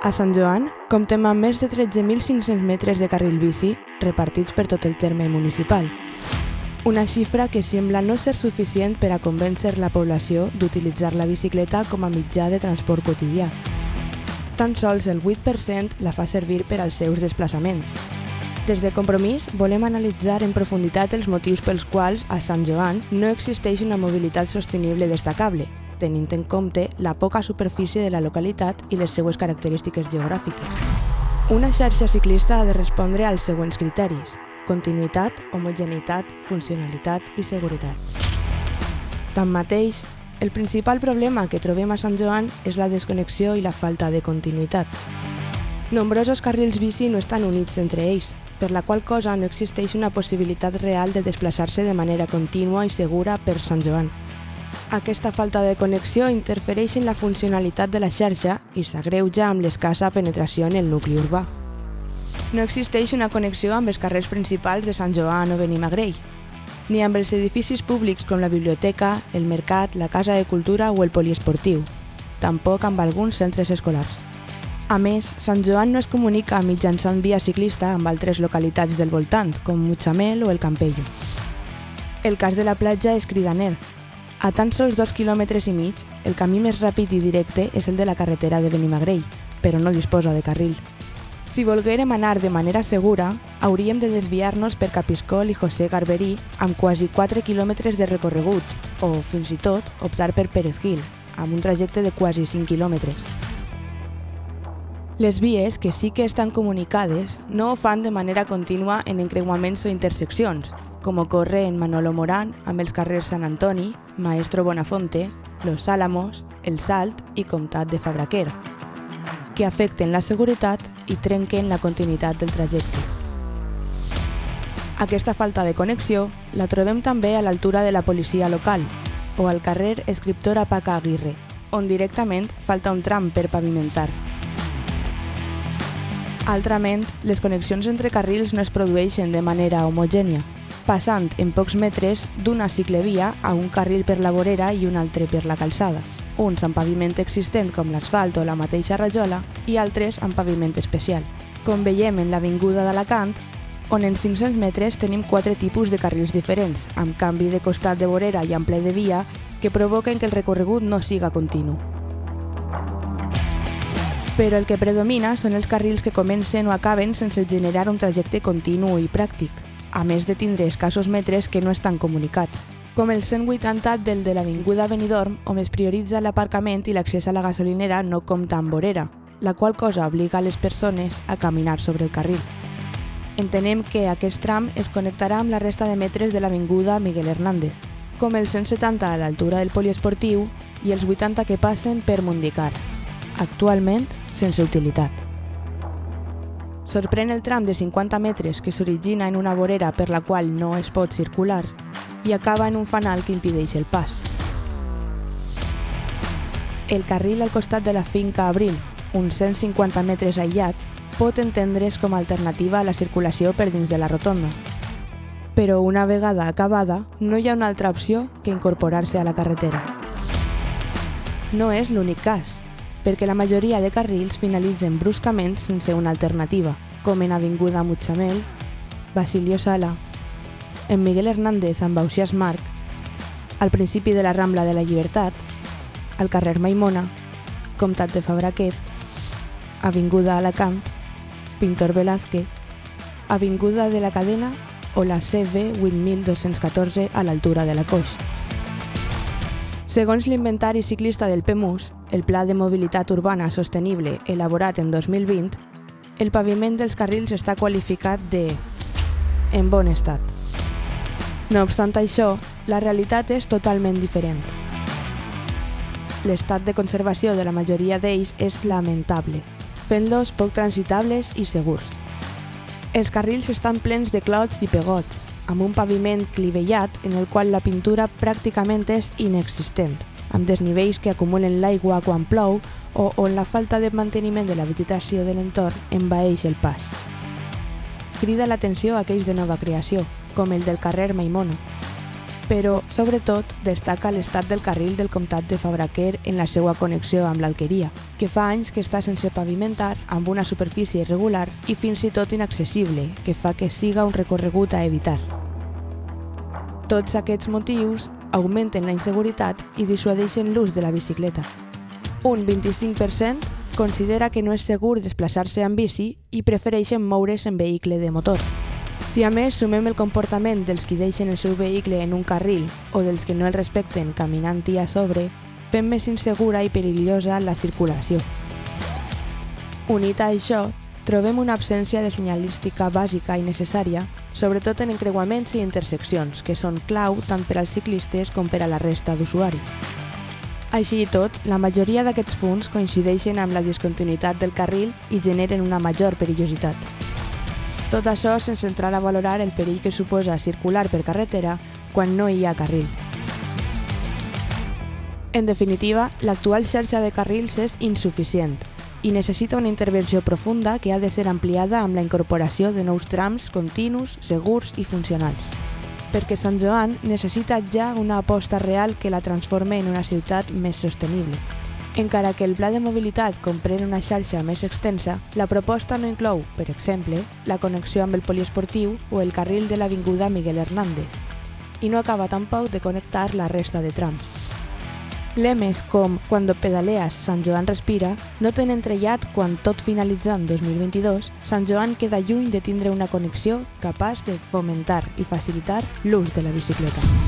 A Sant Joan comptem amb més de 13.500 metres de carril bici repartits per tot el terme municipal. Una xifra que sembla no ser suficient per a convèncer la població d'utilitzar la bicicleta com a mitjà de transport quotidià. Tan sols el 8% la fa servir per als seus desplaçaments. Des de Compromís volem analitzar en profunditat els motius pels quals a Sant Joan no existeix una mobilitat sostenible destacable, tenint en compte la poca superfície de la localitat i les seues característiques geogràfiques. Una xarxa ciclista ha de respondre als següents criteris: continuïtat, homogeneïtat, funcionalitat i seguretat. Tanmateix, el principal problema que trobem a Sant Joan és la desconnexió i la falta de continuïtat. Nombrosos carrils bici no estan units entre ells, per la qual cosa no existeix una possibilitat real de desplaçar-se de manera contínua i segura per Sant Joan. Aquesta falta de connexió interfereix en la funcionalitat de la xarxa i s'agreuja amb l'escassa penetració en el nucli urbà. No existeix una connexió amb els carrers principals de Sant Joan o Benimagrell, ni amb els edificis públics com la biblioteca, el mercat, la casa de cultura o el poliesportiu, tampoc amb alguns centres escolars. A més, Sant Joan no es comunica mitjançant via ciclista amb altres localitats del voltant, com Mutxamel o el Campello. El cas de la platja és cridaner. A tan sols 2,5 quilòmetres, el camí més ràpid i directe és el de la carretera de Benimagrell, però no disposa de carril. Si volguérem anar de manera segura, hauríem de desviar-nos per Capiscol i José Garberí amb quasi 4 quilòmetres de recorregut, o, fins i tot, optar per Pérez Gil, amb un trajecte de quasi 5 quilòmetres. Les vies, que sí que estan comunicades, no ho fan de manera contínua en encreuaments o interseccions, com ocorre en Manolo Morán amb els carrers Sant Antoni, Maestro Bonafonte, Los Álamos, El Salt i Comtat de Fabraquer, que afecten la seguretat i trenquen la continuïtat del trajecte. Aquesta falta de connexió la trobem també a l'altura de la policia local o al carrer Escriptora Paca Aguirre, on directament falta un tram per pavimentar. Altrament, les connexions entre carrils no es produeixen de manera homogènia, passant en pocs metres d'una ciclevia a un carril per la vorera i un altre per la calçada, uns amb paviment existent com l'asfalt o la mateixa rajola i altres amb paviment especial. Com veiem en l'avinguda d'Alacant, on en 500 metres tenim 4 tipus de carrils diferents, amb canvi de costat de vorera i ample de via que provoquen que el recorregut no siga continu. Però el que predomina són els carrils que comencen o acaben sense generar un trajecte continu i pràctic, a més de tindre escassos metres que no estan comunicats, com el 180 del de l'avinguda Benidorm, on es prioritza l'aparcament i l'accés a la gasolinera no compta amb vorera, la qual cosa obliga a les persones a caminar sobre el carril. Entenem que aquest tram es connectarà amb la resta de metres de l'avinguda Miguel Hernández, com el 170 a l'altura del poliesportiu i els 80 que passen per Mundicar, actualment sense utilitat. Sorprèn el tram de 50 metres que s'origina en una vorera per la qual no es pot circular i acaba en un fanal que impedeix el pas. El carril al costat de la finca Abril, uns 150 metres aïllats, pot entendre's com a alternativa a la circulació per dins de la rotonda. Però una vegada acabada, no hi ha una altra opció que incorporar-se a la carretera. No és l'únic cas, perquè la majoria de carrils finalitzen bruscament sense una alternativa, com en Avinguda Mutxamel, Basilio Sala, en Miguel Hernández amb Ausiàs Marc, al principi de la Rambla de la Llibertat, al carrer Maimona, Comtat de Fabraquer, Avinguda Alacant, Pintor Velázquez, Avinguda de la Cadena o la CV 8214 a l'altura de la Coix. Segons l'inventari ciclista del PEMUS, el Pla de Mobilitat Urbana Sostenible elaborat en 2020, el paviment dels carrils està qualificat de en bon estat. No obstant això, la realitat és totalment diferent. L'estat de conservació de la majoria d'ells és lamentable, fent-los poc transitables i segurs. Els carrils estan plens de clots i pegots, amb un paviment clivellat en el qual la pintura pràcticament és inexistent, amb desnivells que acumulen l'aigua quan plou o on la falta de manteniment de la vegetació de l'entorn envaeix el pas. Crida l'atenció aquells de nova creació, com el del carrer Maimona. però, sobretot, destaca l'estat del carril del comtat de Fabraquer en la seva connexió amb l'Alqueria, que fa anys que està sense pavimentar, amb una superfície irregular i fins i tot inaccessible, que fa que siga un recorregut a evitar. Tots aquests motius augmenten la inseguretat i dissuadeixen l'ús de la bicicleta. Un 25% considera que no és segur desplaçar-se amb bici i prefereixen moure's en vehicle de motor. Si a més sumem el comportament dels qui deixen el seu vehicle en un carril o dels que no el respecten caminant-hi a sobre, fem més insegura i perillosa la circulació. Unit a això, trobem una absència de senyalística bàsica i necessària, sobretot en encreuaments i interseccions, que són clau tant per als ciclistes com per a la resta d'usuaris. Així i tot, la majoria d'aquests punts coincideixen amb la discontinuïtat del carril i generen una major perillositat. Tot això sense entrar a valorar el perill que suposa circular per carretera quan no hi ha carril. En definitiva, l'actual xarxa de carrils és insuficient i necessita una intervenció profunda que ha de ser ampliada amb la incorporació de nous trams continus, segurs i funcionals. Perquè Sant Joan necessita ja una aposta real que la transforme en una ciutat més sostenible. Encara que el pla de mobilitat comprèn una xarxa més extensa, la proposta no inclou, per exemple, la connexió amb el poliesportiu o el carril de l'avinguda Miguel Hernández, i no acaba tampoc de connectar la resta de trams. Lemes com «Cuando pedaleas, Sant Joan respira» no tenen trellat quan, tot finalitzant 2022, Sant Joan queda lluny de tindre una connexió capaç de fomentar i facilitar l'ús de la bicicleta.